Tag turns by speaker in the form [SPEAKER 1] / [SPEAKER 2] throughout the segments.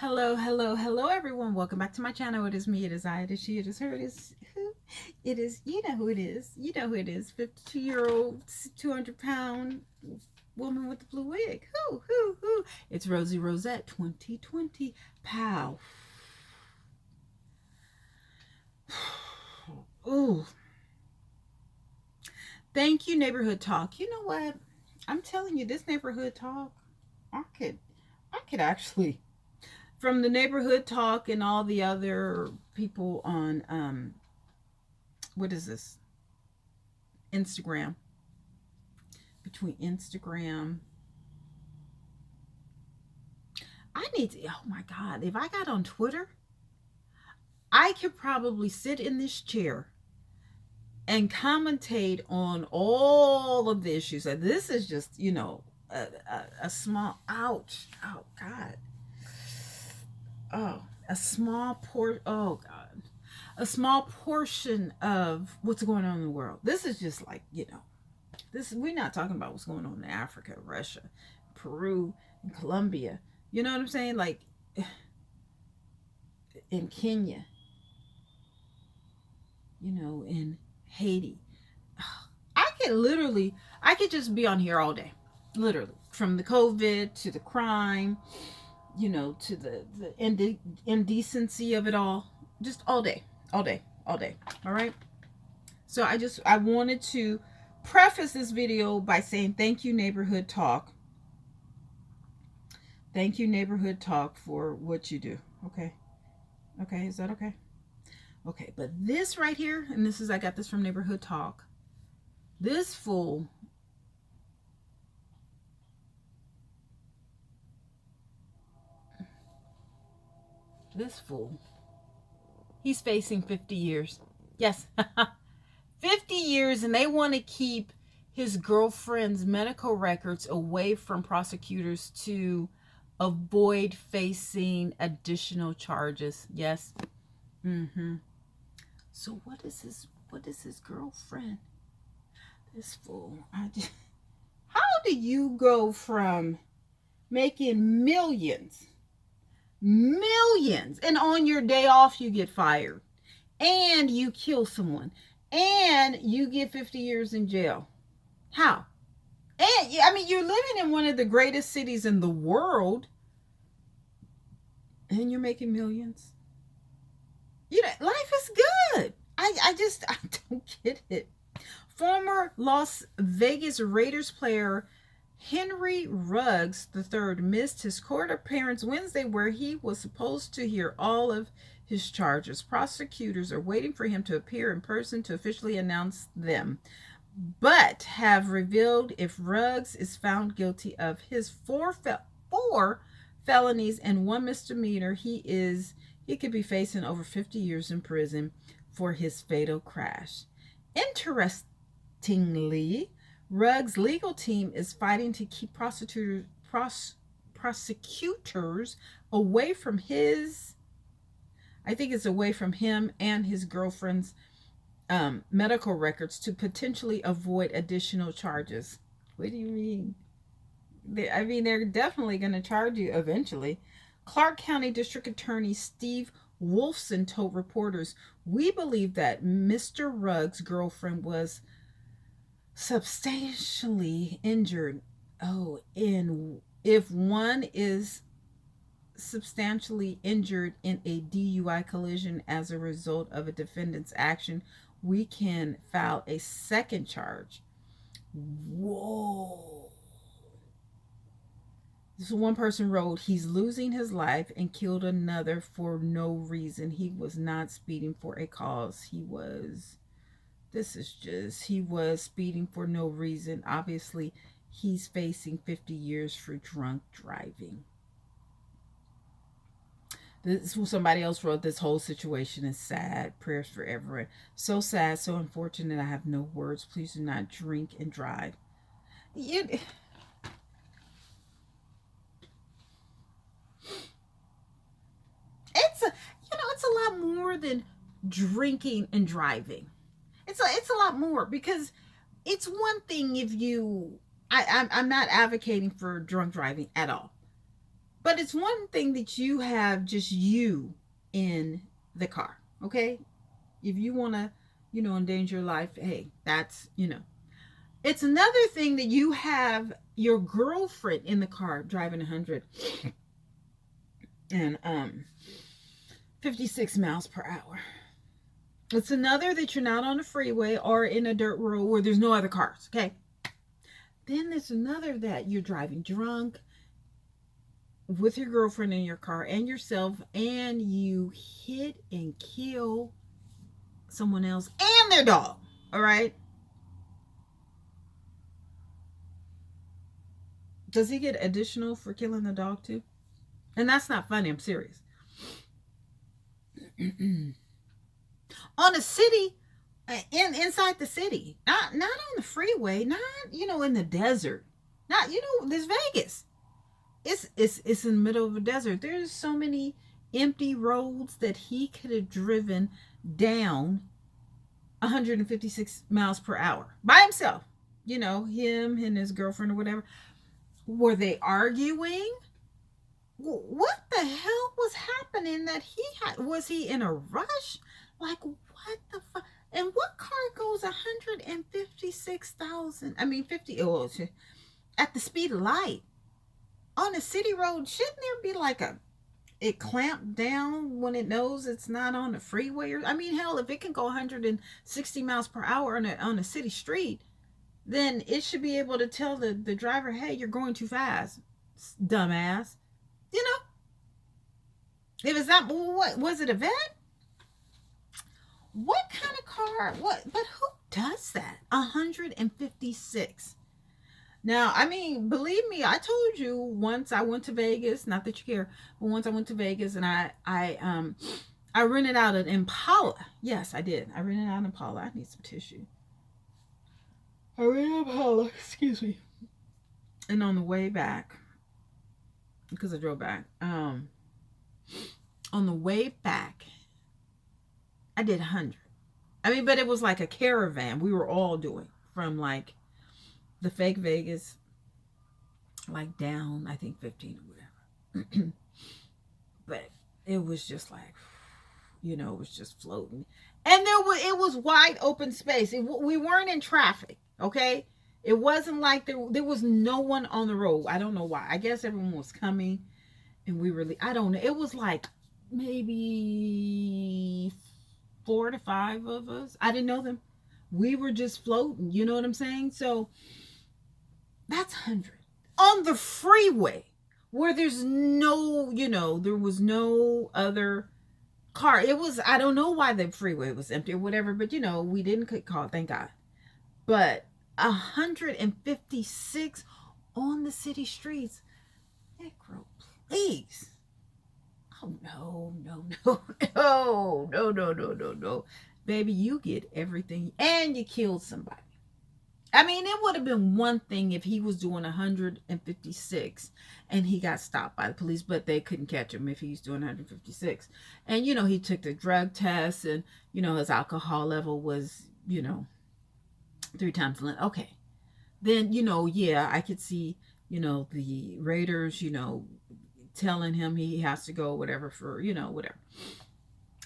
[SPEAKER 1] Hello, hello, hello, everyone. Welcome back to my channel. It is me, it is I, it is she, it is her, it is who. It is, you know who it is. You know who it is. 52-year-old, 200-pound woman with the blue wig. Who. It's Rosie Rosette 2020. Pow. Ooh. Thank you, Neighborhood Talk. You know what? I'm telling you, this Neighborhood Talk, I could actually, from the Neighborhood Talk and all the other people on what is this, Instagram, between Instagram, I need to, oh my God, if I got on Twitter, I could probably sit in this chair and commentate on all of the issues. And this is just, a small, ouch, oh God, oh, a small oh God, a small portion of what's going on in the world. This is just like, this, we're not talking about what's going on in Africa, Russia, Peru, and Colombia. You know what I'm saying? Like in Kenya, in Haiti. I could just be on here all day. Literally. From the COVID to the crime, to the indecency of it all. Just all day. All day. All day. All right. So I wanted to preface this video by saying thank you, Neighborhood Talk. Thank you, Neighborhood Talk, for what you do. Okay. Okay. Is that okay? Okay. But this right here, and I got this from Neighborhood Talk. This fool he's facing 50 years. Yes. 50 years, and they want to keep his girlfriend's medical records away from prosecutors to avoid facing additional charges. Yes. So what is his girlfriend? This fool. How do you go from making millions, and on your day off you get fired, and you kill someone, and you get 50 years in jail? How? And I mean, you're living in one of the greatest cities in the world, and you're making millions. Life is good. I don't get it. Former Las Vegas Raiders player Henry Ruggs III missed his court appearance Wednesday, where he was supposed to hear all of his charges. Prosecutors are waiting for him to appear in person to officially announce them, but have revealed if Ruggs is found guilty of his four felonies and one misdemeanor, he could be facing over 50 years in prison for his fatal crash. Interestingly, Ruggs' legal team is fighting to keep prosecutors away from away from him and his girlfriend's medical records to potentially avoid additional charges. What do you mean? They're definitely going to charge you eventually. Clark County District Attorney Steve Wolfson told reporters, "We believe that Mr. Ruggs' girlfriend was substantially injured." Oh, and if one is substantially injured in a DUI collision as a result of a defendant's action, we can file a second charge. Whoa. So one person wrote, "He's losing his life and killed another for no reason. He was not speeding for a cause. He was speeding for no reason. Obviously, he's facing 50 years for drunk driving." Somebody else wrote, "This whole situation is sad. Prayers for everyone. So sad, so unfortunate. I have no words. Please do not drink and drive." It's a lot more than drinking and driving. It's a lot more, because it's one thing if I'm not advocating for drunk driving at all, But it's one thing that you have just you in the car, okay? If you want to, endanger your life, hey, that's. It's another thing that you have your girlfriend in the car driving 100 and 56 miles per hour. It's another that you're not on a freeway or in a dirt road where there's no other cars, okay? Then there's another that you're driving drunk with your girlfriend in your car and yourself, and you hit and kill someone else and their dog, all right? Does he get additional for killing the dog too? And that's not funny, I'm serious. On a city, inside the city, not on the freeway, not in the desert, not there's Vegas. It's in the middle of a desert. There's so many empty roads that he could have driven down 156 miles per hour by himself. Him and his girlfriend or whatever. Were they arguing? What the hell was happening that he had? Was he in a rush? Like, what the fuck? And what car goes 156,000? I mean, 50 at the speed of light on a city road? Shouldn't there be like it clamped down when it knows it's not on the freeway? I mean, hell, if it can go 160 miles per hour on a city street, then it should be able to tell the driver, hey, you're going too fast, dumbass. If it's not, what was it, a vet? What kind of car? What? But who does that? 156. Now, I mean, believe me, I told you once I went to Vegas. Not that you care, but once I went to Vegas and I rented out an Impala. Yes, I did. I rented out an Impala. I need some tissue. I rented an Impala. Excuse me. And on the way back, because I drove back, on the way back, I did 100. I mean, but it was like a caravan we were all doing from like the fake Vegas, like down, I think 15 or whatever. But it was just like, it was just floating. And it was wide open space. We weren't in traffic, okay? It wasn't like there was no one on the road. I don't know why. I guess everyone was coming and I don't know. It was like maybe 4 to 5 of us. I didn't know them. We were just floating. You know what I'm saying? So that's 100 on the freeway where there's no, there was no other car. It was, I don't know why the freeway was empty or whatever, but we didn't get caught, thank God. But 156 on the city streets. Necro, please. Oh, no. Baby, you get everything and you killed somebody. I mean, it would have been one thing if he was doing 156 and he got stopped by the police, but they couldn't catch him if he was doing 156. And, he took the drug test and, his alcohol level was, 3 times the limit. Okay. Then, yeah, I could see, the Raiders, telling him he has to go whatever for, whatever.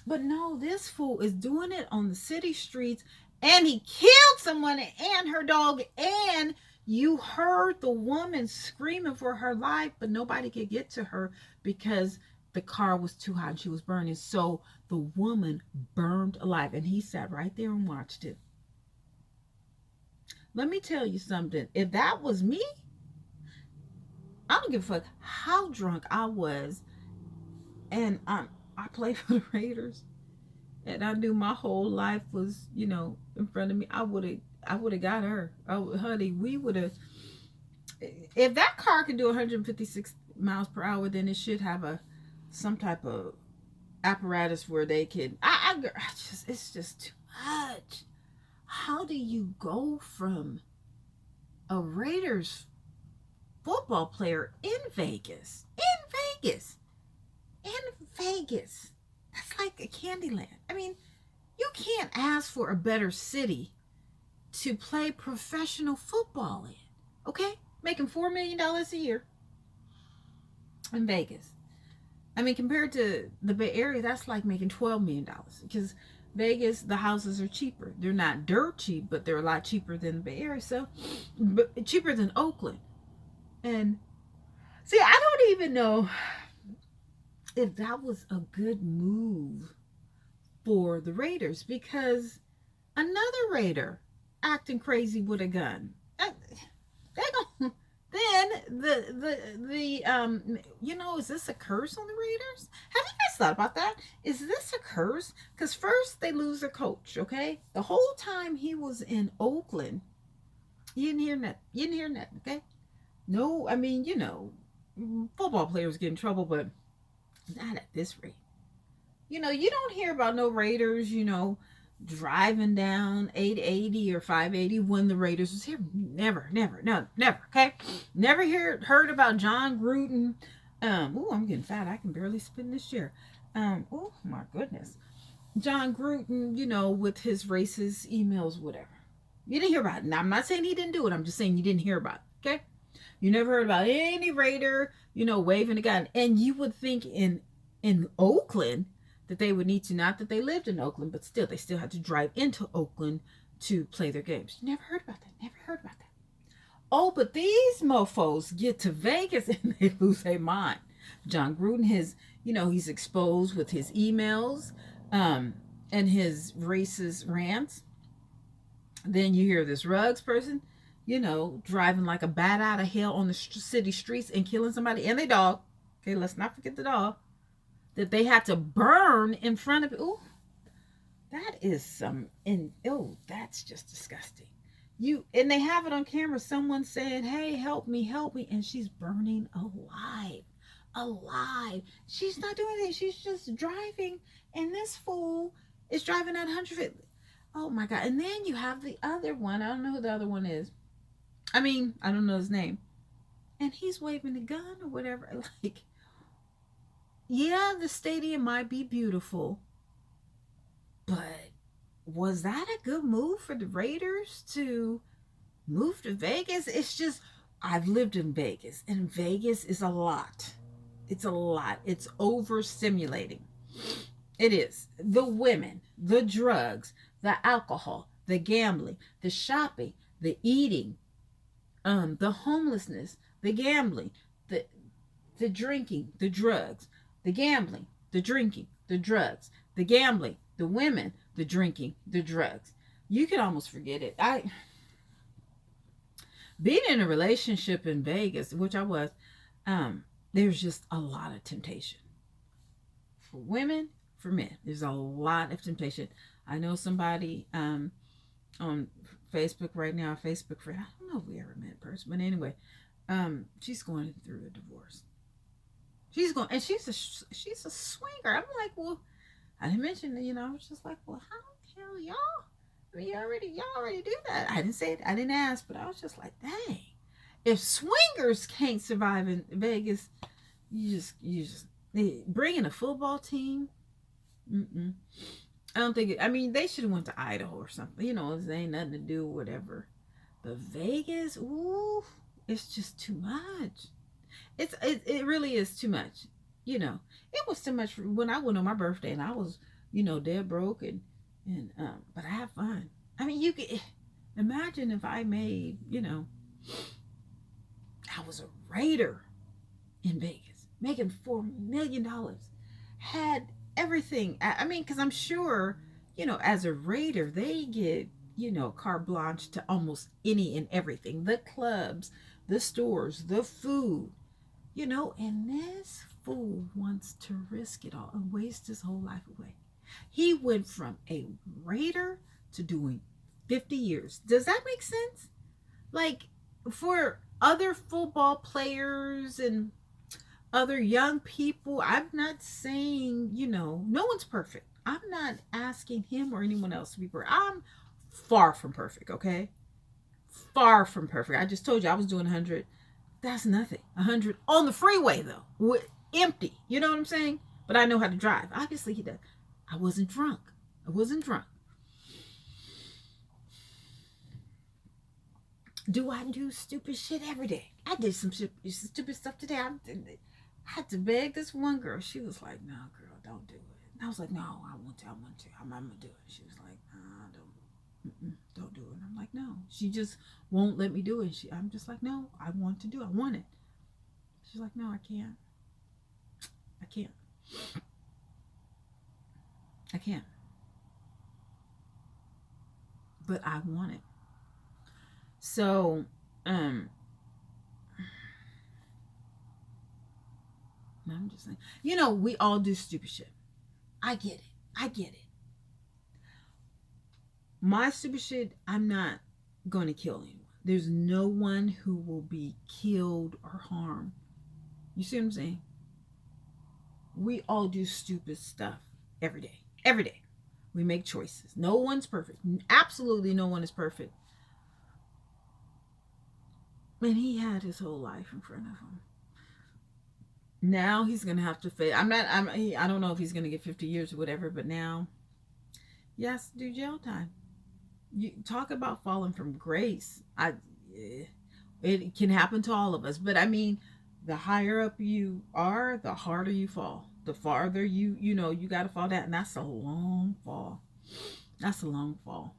[SPEAKER 1] But no, this fool is doing it on the city streets and he killed someone and her dog, and you heard the woman screaming for her life, but nobody could get to her because the car was too hot and she was burning. So the woman burned alive and he sat right there and watched it. Let me tell you something. If that was me, I don't give a fuck how drunk I was, and I played for the Raiders, and I knew my whole life was, in front of me. I would have got her. Oh, honey, we would have. If that car can do 156 miles per hour, then it should have some type of apparatus where they can. It's just too much. How do you go from a Raiders football player in Vegas? That's like a Candyland. I mean, you can't ask for a better city to play professional football in. Okay? Making $4 million a year. in Vegas. I mean, compared to the Bay Area, that's like making $12 million because Vegas, the houses are cheaper. They're not dirt cheap, but they're a lot cheaper than the Bay Area. So, but cheaper than Oakland. And see, I don't even know if that was a good move for the Raiders because another Raider acting crazy with a gun. They going then is this a curse on the Raiders? Have you guys thought about that? Is this a curse? Because first they lose their coach, okay? The whole time he was in Oakland, you didn't hear nothing. You didn't hear nothing, okay? No, I mean, football players get in trouble, but not at this rate. You don't hear about no Raiders, driving down 880 or 580 when the Raiders was here. Never, never, no, never, okay? Never heard about Jon Gruden. I'm getting fat. I can barely spin this chair. Oh, my goodness. Jon Gruden, with his racist emails, whatever. You didn't hear about it. Now, I'm not saying he didn't do it. I'm just saying you didn't hear about it, okay? You never heard about any Raider, waving a gun. And you would think in Oakland that they would need to, not that they lived in Oakland, but still, they still had to drive into Oakland to play their games. You never heard about that. Never heard about that. Oh, but these mofos get to Vegas and they lose their mind. Jon Gruden, he's exposed with his emails and his racist rants. Then you hear this Ruggs person, driving like a bat out of hell on the city streets and killing somebody and their dog. Okay, let's not forget the dog that they had to burn in front of. Ooh, that is that's just disgusting. And they have it on camera. Someone saying, "Hey, help me," and she's burning alive. She's not doing anything. She's just driving, and this fool is driving at 100. Oh my God! And then you have the other one. I don't know who the other one is. I mean, I don't know his name. And he's waving a gun or whatever. Like, yeah, the stadium might be beautiful, but was that a good move for the Raiders to move to Vegas? It's just, I've lived in Vegas, and Vegas is a lot. It's a lot. It's overstimulating. It is. The women, the drugs, the alcohol, the gambling, the shopping, the eating, the homelessness, the gambling, the drinking, the drugs, the gambling, the drinking, the drugs, the gambling, the women, the drinking, the drugs. You can almost forget it. Being in a relationship in Vegas, which I was, there's just a lot of temptation. For women, for men, there's a lot of temptation. I know somebody on Facebook right now, Facebook friend. I don't know if we ever met in person, but anyway, she's going through a divorce. She's a swinger. I'm like, well, I didn't mention that, I was just like, well, how the hell y'all? I mean, y'all already do that. I didn't say it. I didn't ask, but I was just like, dang. If swingers can't survive in Vegas, you just bringing a football team. I don't think. I mean, they should have went to Idaho or something. There ain't nothing to do, whatever. But Vegas, ooh, it's just too much. It really is too much. It was too much when I went on my birthday and I was, dead broke and but I have fun. I mean, you could imagine if I made, I was a Raider in Vegas, making $4 million, had everything. I mean, because I'm sure, as a Raider, they get, carte blanche to almost any and everything. The clubs, the stores, the food, and this fool wants to risk it all and waste his whole life away. He went from a Raider to doing 50 years. Does that make sense? Like, for other football players and other young people, I'm not saying, no one's perfect. I'm not asking him or anyone else to be perfect. I'm far from perfect, okay? Far from perfect. I just told you I was doing 100. That's nothing. 100 on the freeway, though. Empty. You know what I'm saying? But I know how to drive. Obviously, he does. I wasn't drunk. Do I do stupid shit every day? I did some stupid stuff today. I had to beg this one girl. She was like, "No, girl, don't do it." And I was like, "No, I want to. I want to. I'm gonna do it." She was like, don't do it." And I'm like, "No." She just won't let me do it. I'm just like, "No, I want to do it. I want it." She's like, "No, I can't. I can't. I can't. But I want it." So, I'm just saying, we all do stupid shit. I get it. I get it. My stupid shit, I'm not going to kill anyone. There's no one who will be killed or harmed. You see what I'm saying? We all do stupid stuff every day. Every day. We make choices. No one's perfect. Absolutely no one is perfect. And he had his whole life in front of him. Now he's gonna have to face. I don't know if he's gonna get 50 years or whatever, but now he has to do jail time. You talk about falling from grace. It can happen to all of us, but I mean, the higher up you are, the harder you fall. The farther you got to fall down, and that's a long fall. That's a long fall.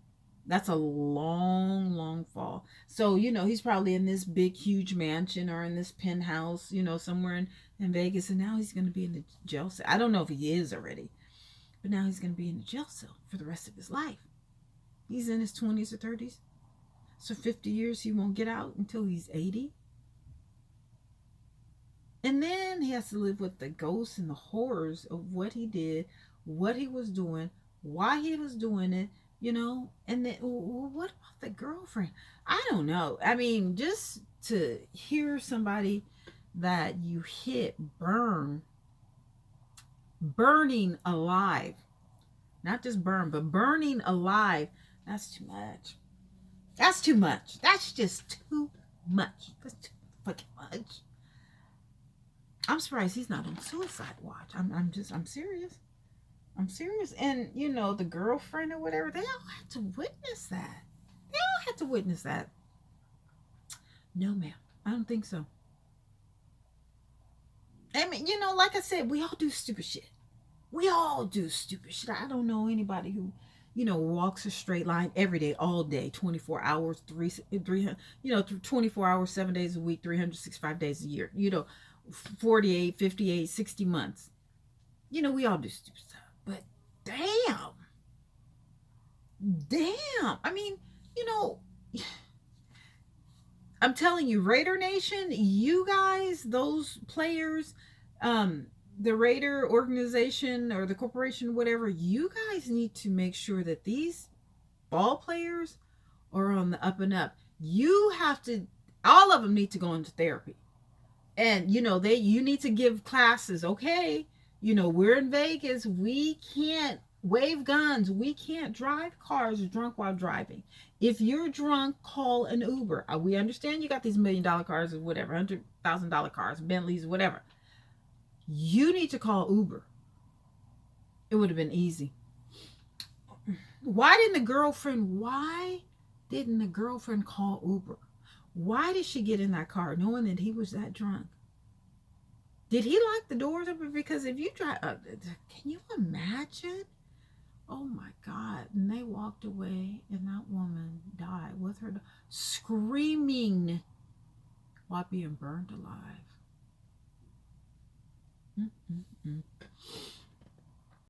[SPEAKER 1] That's a long, long fall. So, he's probably in this big, huge mansion or in this penthouse, somewhere in Vegas. And now he's going to be in the jail cell. I don't know if he is already, but now he's going to be in the jail cell for the rest of his life. He's in his 20s or 30s. So 50 years, he won't get out until he's 80. And then he has to live with the ghosts and the horrors of what he did, what he was doing, why he was doing it, And then what about the girlfriend? I don't know. I mean, just to hear somebody that you hit burning alive, not just burn, but burning alive, that's too much. That's too much. That's just too much. That's too fucking much. I'm surprised he's not on suicide watch. I'm serious. I'm serious. And the girlfriend or whatever, they all had to witness that. They all had to witness that. No, ma'am. I don't think so. I mean, like I said, we all do stupid shit. We all do stupid shit. I don't know anybody who, walks a straight line every day, all day, 24 hours, 24 hours, 7 days a week, 365 days a year, 48, 58, 60 months. We all do stupid stuff. But damn. I mean, I'm telling you, Raider Nation, you guys, those players, the Raider organization or the corporation, whatever, you guys need to make sure that these ball players are on the up and up. You have to, all of them need to go into therapy. And, you need to give classes. Okay, we're in Vegas. We can't wave guns. We can't drive cars drunk while driving. If you're drunk, call an Uber. We understand you got these $1 million cars or whatever, $100,000 cars, Bentleys, whatever. You need to call Uber. It would have been easy. Why didn't the girlfriend call Uber? Why did she get in that car knowing that he was that drunk? Did he lock the doors open? Because if you drive, can you imagine? Oh my God. And they walked away and that woman died with her screaming while being burned alive.